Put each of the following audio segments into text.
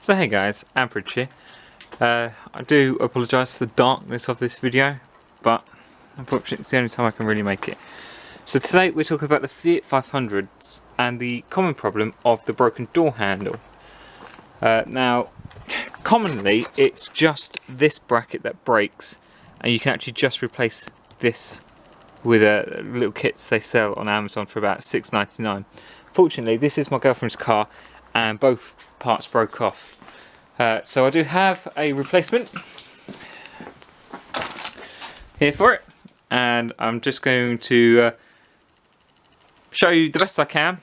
So hey guys, Average here. I do apologise for the darkness of this video, but unfortunately it's the only time I can really make it. So today we're talking about the Fiat 500s and the common problem of the broken door handle. Now, commonly it's just this bracket that breaks, and you can actually just replace this with little kits they sell on Amazon for about £6.99. Fortunately, this is my girlfriend's car and both parts broke off. So I do have a replacement here for it, and I'm just going to show you the best I can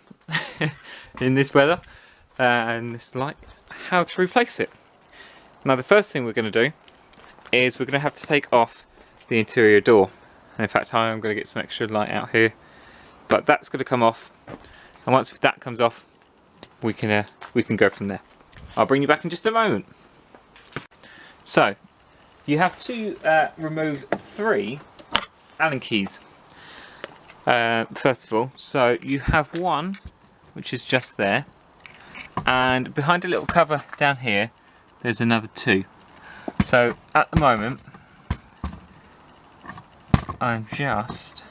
in this weather and this light how to replace it. Now the first thing we're going to do is we're going to have to take off the interior door. And in fact I'm going to get some extra light out here, but that's going to come off, and once that comes off we can go from there. I'll bring you back in just a moment. So you have to remove 3 Allen keys first of all. So you have one which is just there, and behind a little cover down here there's another 2. So at the moment I'm just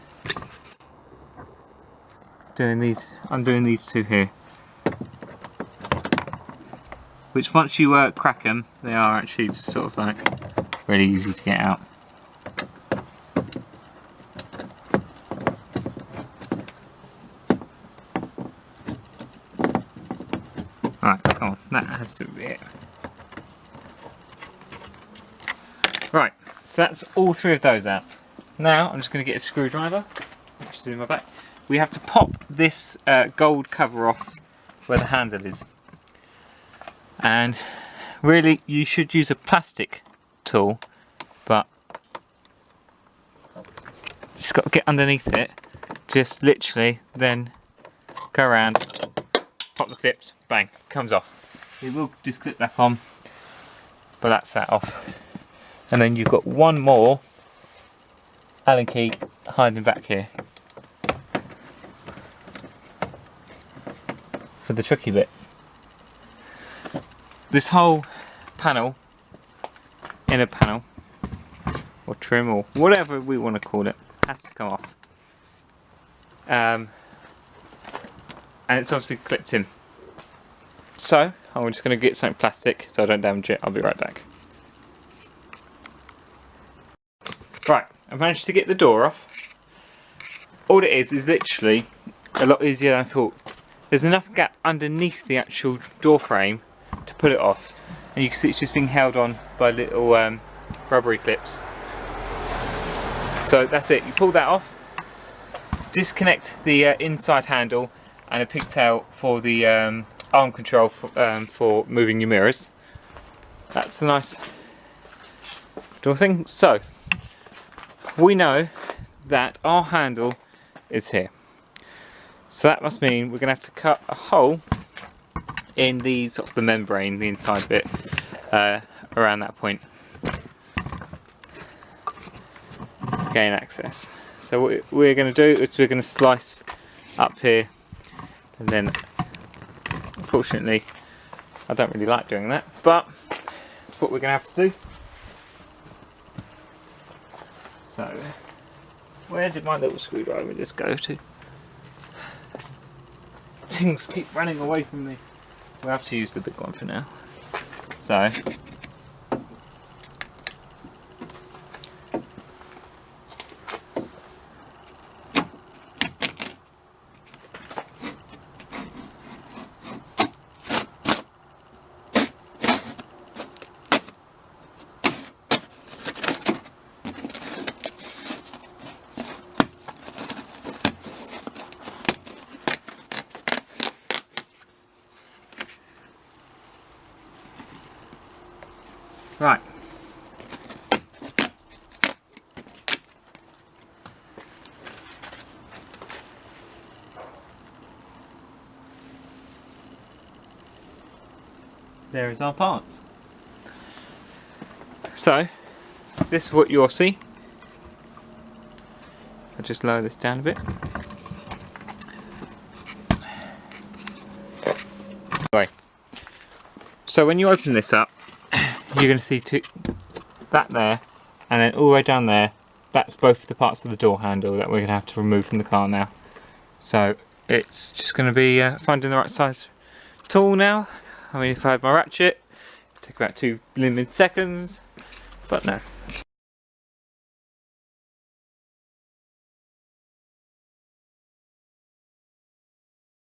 doing these, undoing these 2 here, which once you crack them, they are actually just sort of like really easy to get out. Right, come on, that has to be it. Right, so that's all 3 of those out. Now I'm just going to get a screwdriver, which is in my back. We have to pop this gold cover off where the handle is. And really you should use a plastic tool, but just got to get underneath it, just literally then go around, pop the clips, bang, comes off. It will just clip back on, but that's that off. And then you've got one more Allen key hiding back here for the tricky bit. This whole panel, inner panel, or trim, or whatever we want to call it, has to come off. And it's obviously clipped in. So, I'm just going to get something plastic so I don't damage it. I'll be right back. Right, I've managed to get the door off. All it is literally a lot easier than I thought. There's enough gap underneath the actual door frame to pull it off, and you can see it's just being held on by little rubbery clips. So that's it, you pull that off, disconnect the inside handle and a pigtail for the arm control for moving your mirrors. That's the nice door thing. So we know that our handle is here, so that must mean we're going to have to cut a hole in the sort of the membrane, the inside bit, around that point to gain access. So what we're going to do is we're going to slice up here, and then unfortunately I don't really like doing that, but that's what we're going to have to do. So where did my little screwdriver just go to? Things keep running away from me. We'll have to use the big one for now. So right. There is our parts. So this is what you'll see. I'll just lower this down a bit. Anyway, So when you open this up, you're going to see that there, and then all the way down there, that's both the parts of the door handle that we're going to have to remove from the car now. So it's just going to be finding the right size tool now. I mean, if I had my ratchet, it'd take about 2 limited seconds, but no.